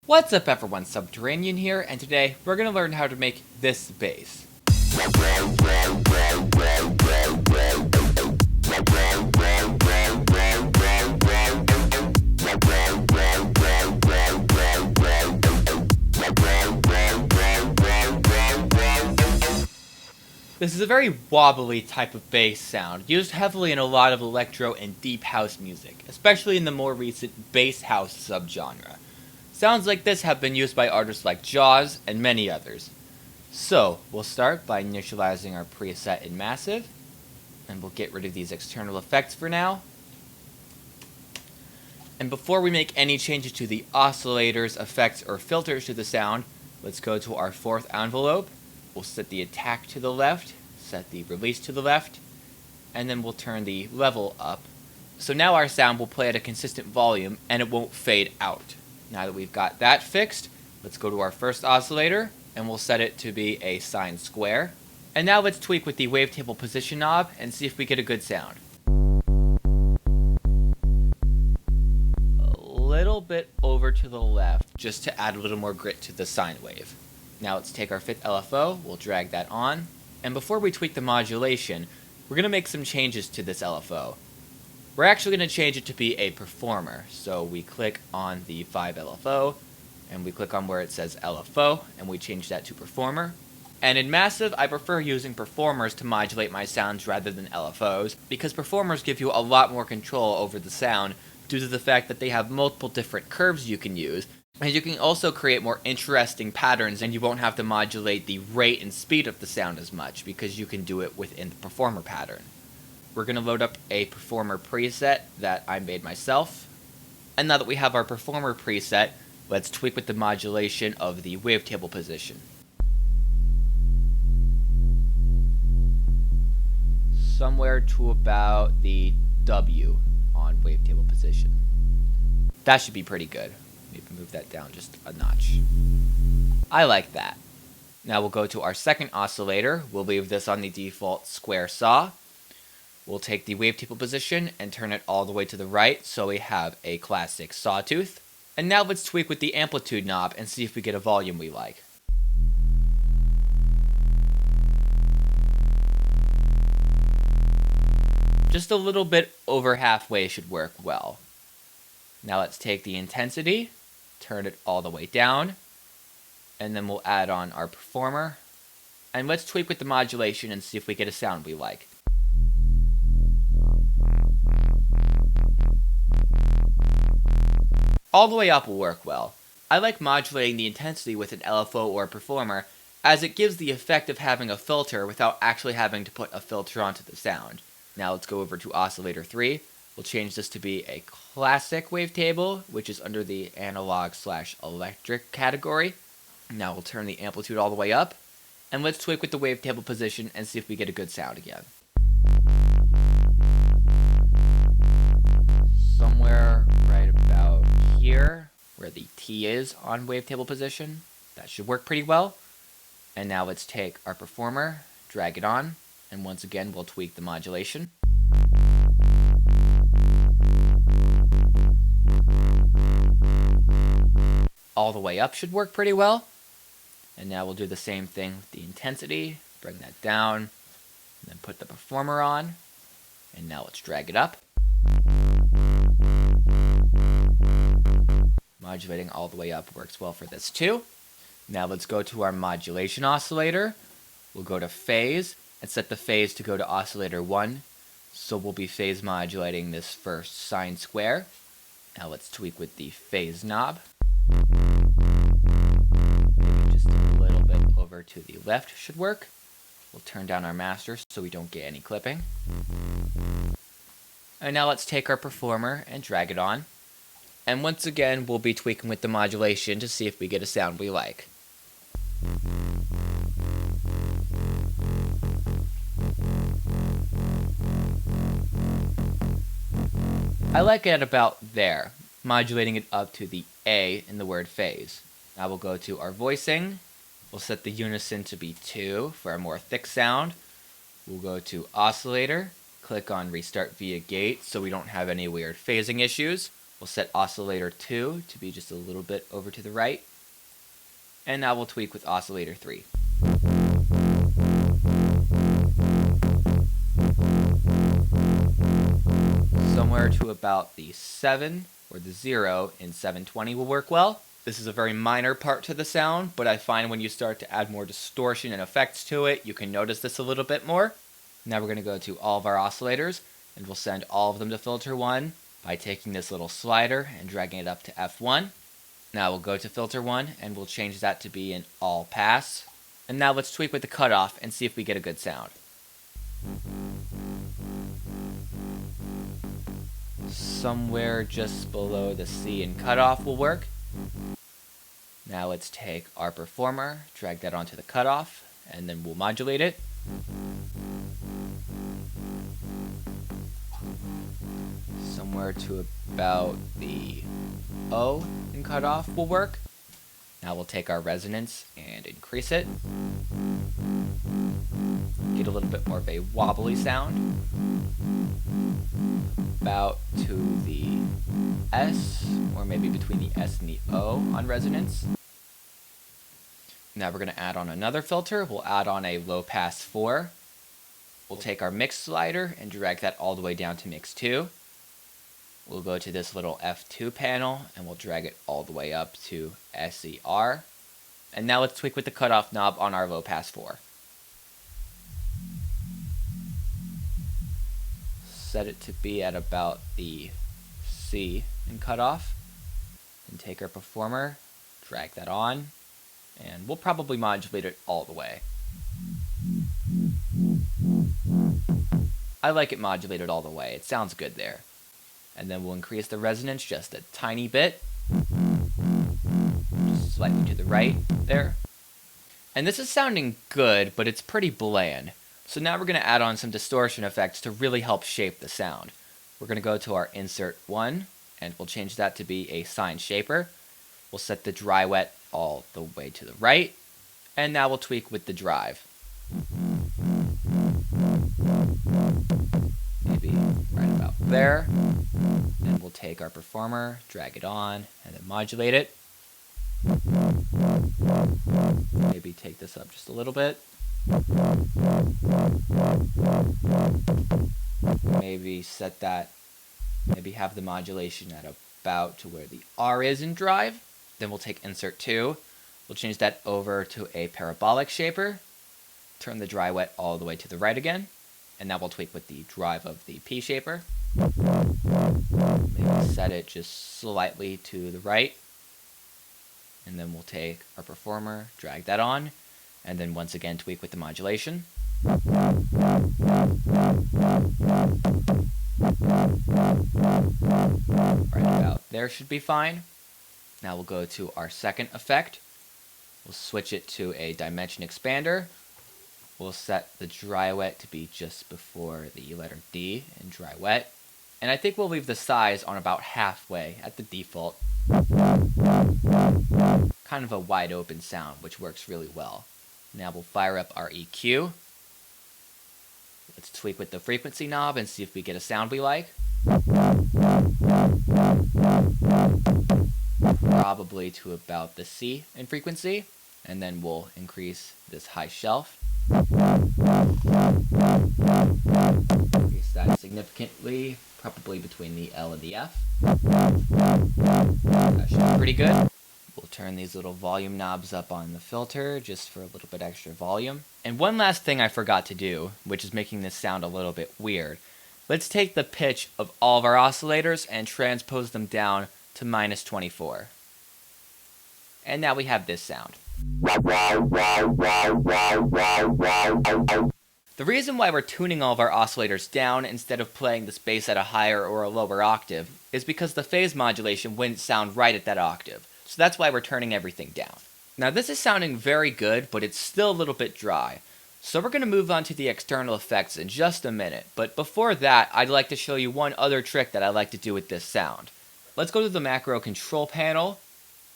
What's up everyone, Subterranean here, and today we're going to learn how to make this bass. This is a very wobbly type of bass sound, used heavily in a lot of electro and deep house music, especially in the more recent bass house subgenre. Sounds like this have been used by artists like Jauz and many others. So, we'll start by initializing our preset in Massive, and we'll get rid of these external effects for now. And before we make any changes to the oscillators, effects, or filters to the sound, let's go to our fourth envelope. We'll set the attack to the left, set the release to the left, and then we'll turn the level up. So now our sound will play at a consistent volume and it won't fade out. Now that we've got that fixed, let's go to our first oscillator and we'll set it to be a sine square. And now let's tweak with the wavetable position knob and see if we get a good sound. A little bit over to the left just to add a little more grit to the sine wave. Now let's take our fifth LFO, we'll drag that on, and before we tweak the modulation, we're going to make some changes to this LFO. We're actually going to change it to be a performer, so we click on the 5 LFO, and we click on where it says LFO, and we change that to performer. And in Massive, I prefer using performers to modulate my sounds rather than LFOs, because performers give you a lot more control over the sound due to the fact that they have multiple different curves you can use, and you can also create more interesting patterns, and you won't have to modulate the rate and speed of the sound as much because you can do it within the performer pattern. We're going to load up a performer preset that I made myself. And now that we have our performer preset, let's tweak with the modulation of the wavetable position. Somewhere to about the W on wavetable position. That should be pretty good. Maybe move that down just a notch. I like that. Now we'll go to our second oscillator. We'll leave this on the default square saw. We'll take the wavetable position and turn it all the way to the right so we have a classic sawtooth. And now let's tweak with the amplitude knob and see if we get a volume we like. Just a little bit over halfway should work well. Now let's take the intensity, turn it all the way down, and then we'll add on our performer. And let's tweak with the modulation and see if we get a sound we like. All the way up will work well. I like modulating the intensity with an LFO or a performer, as it gives the effect of having a filter without actually having to put a filter onto the sound. Now let's go over to oscillator 3. We'll change this to be a classic wavetable, which is under the analog/electric category. Now we'll turn the amplitude all the way up, and let's tweak with the wavetable position and see if we get a good sound again. Somewhere right about here, where the T is on wavetable position. That should work pretty well. And now let's take our performer, drag it on, and once again we'll tweak the modulation. All the way up should work pretty well. And now we'll do the same thing with the intensity, bring that down, and then put the performer on. And now let's drag it up. Modulating all the way up works well for this too. Now let's go to our modulation oscillator. We'll go to phase and set the phase to go to oscillator 1. So we'll be phase modulating this first sine square. Now let's tweak with the phase knob. Maybe just a little bit over to the left should work. We'll turn down our master so we don't get any clipping. And now let's take our performer and drag it on. And once again, we'll be tweaking with the modulation to see if we get a sound we like. I like it at about there, modulating it up to the A in the word phase. Now we'll go to our voicing. We'll set the unison to be 2 for a more thick sound. We'll go to oscillator, click on restart via gate so we don't have any weird phasing issues. We'll set oscillator 2 to be just a little bit over to the right. And now we'll tweak with oscillator 3. Somewhere to about the 7 or the 0 in 720 will work well. This is a very minor part to the sound, but I find when you start to add more distortion and effects to it, you can notice this a little bit more. Now we're going to go to all of our oscillators, and we'll send all of them to filter 1 by taking this little slider and dragging it up to F1. Now we'll go to filter 1, and we'll change that to be an all pass. And now let's tweak with the cutoff and see if we get a good sound. Somewhere just below the C in cutoff will work. Now let's take our performer, drag that onto the cutoff, and then we'll modulate it. Somewhere to about the O in cutoff will work. Now we'll take our resonance and increase it. Get a little bit more of a wobbly sound. About to the S, or maybe between the S and the O on resonance. Now we're going to add on another filter. We'll add on a low pass 4. We'll take our mix slider and drag that all the way down to mix 2. We'll go to this little F2 panel and we'll drag it all the way up to SER. And now let's tweak with the cutoff knob on our low pass 4. Set it to be at about the C in cutoff. And take our performer, drag that on, and we'll probably modulate it all the way. I like it modulated all the way. It sounds good there. And then we'll increase the resonance just a tiny bit. Just slightly to the right there. And this is sounding good, but it's pretty bland. So now we're going to add on some distortion effects to really help shape the sound. We're going to go to our insert 1, and we'll change that to be a sine shaper. We'll set the dry wet all the way to the right, and now we'll tweak with the drive. Maybe right about there. And we'll take our performer, drag it on, and then modulate it. Maybe take this up just a little bit. Maybe set that, maybe have the modulation at about to where the R is in drive. Then we'll take insert 2. We'll change that over to a parabolic shaper. Turn the dry wet all the way to the right again. And now we'll tweak with the drive of the P shaper. Maybe set it just slightly to the right. And then we'll take our performer, drag that on, and then once again tweak with the modulation. Right about there should be fine. Now we'll go to our second effect. We'll switch it to a dimension expander. We'll set the dry wet to be just before the letter D in dry wet. And I think we'll leave the size on about halfway at the default. Kind of a wide open sound, which works really well. Now we'll fire up our EQ. Let's tweak with the frequency knob and see if we get a sound we like. Probably to about the C in frequency. And then we'll increase this high shelf. Increase that significantly, probably between the L and the F. That should be pretty good. We'll turn these little volume knobs up on the filter just for a little bit extra volume. And one last thing I forgot to do, which is making this sound a little bit weird. Let's take the pitch of all of our oscillators and transpose them down to -24. And now we have this sound. The reason why we're tuning all of our oscillators down instead of playing this bass at a higher or a lower octave is because the phase modulation wouldn't sound right at that octave. So that's why we're turning everything down. Now this is sounding very good, but it's still a little bit dry. So we're going to move on to the external effects in just a minute. But before that, I'd like to show you one other trick that I like to do with this sound. Let's go to the macro control panel,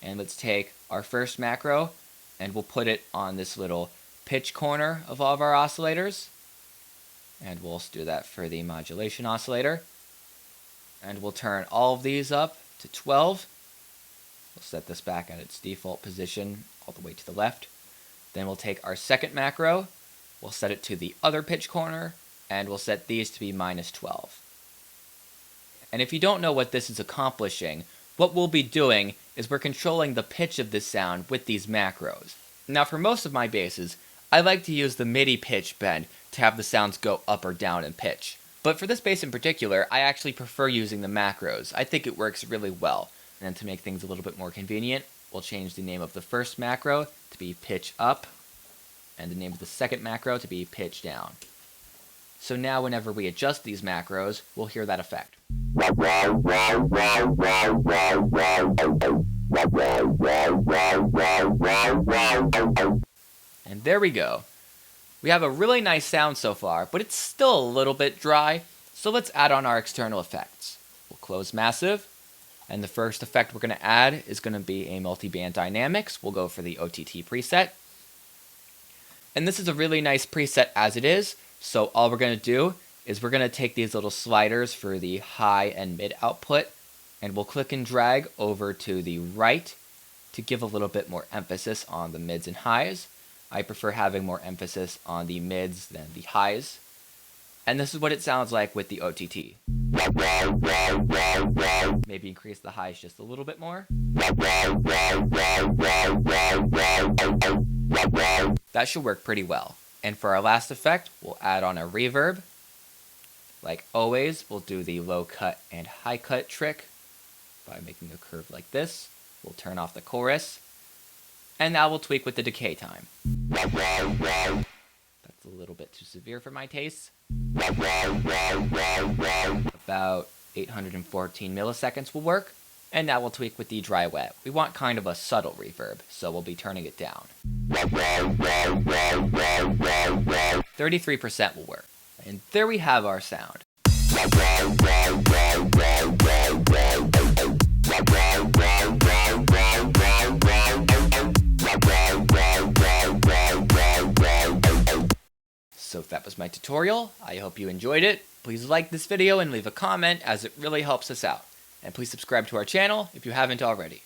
and let's take our first macro, and we'll put it on this little pitch corner of all of our oscillators. And we'll do that for the modulation oscillator. And we'll turn all of these up to 12. We'll set this back at its default position all the way to the left. Then we'll take our second macro, we'll set it to the other pitch corner, and we'll set these to be minus 12. And if you don't know what this is accomplishing, what we'll be doing is we're controlling the pitch of this sound with these macros. Now for most of my basses, I like to use the MIDI pitch bend to have the sounds go up or down in pitch. But for this bass in particular, I actually prefer using the macros. I think it works really well. And then to make things a little bit more convenient, we'll change the name of the first macro to be pitch up, and the name of the second macro to be pitch down. So now whenever we adjust these macros, we'll hear that effect. And there we go. We have a really nice sound so far, but it's still a little bit dry, so let's add on our external effects. We'll close Massive, and the first effect we're going to add is going to be a multi-band dynamics. We'll go for the OTT preset. And this is a really nice preset as it is, so all we're going to do is we're going to take these little sliders for the high and mid output, and we'll click and drag over to the right to give a little bit more emphasis on the mids and highs. I prefer having more emphasis on the mids than the highs. And this is what it sounds like with the OTT. Maybe increase the highs just a little bit more. That should work pretty well. And for our last effect, we'll add on a reverb. Like always, we'll do the low cut and high cut trick by making a curve like this. We'll turn off the chorus. And now we'll tweak with the decay time. That's a little bit too severe for my taste. About 814 milliseconds will work. And now we'll tweak with the dry wet. We want kind of a subtle reverb, so we'll be turning it down. 33% will work. And there we have our sound. So that was my tutorial. I hope you enjoyed it. Please like this video and leave a comment as it really helps us out. And please subscribe to our channel if you haven't already.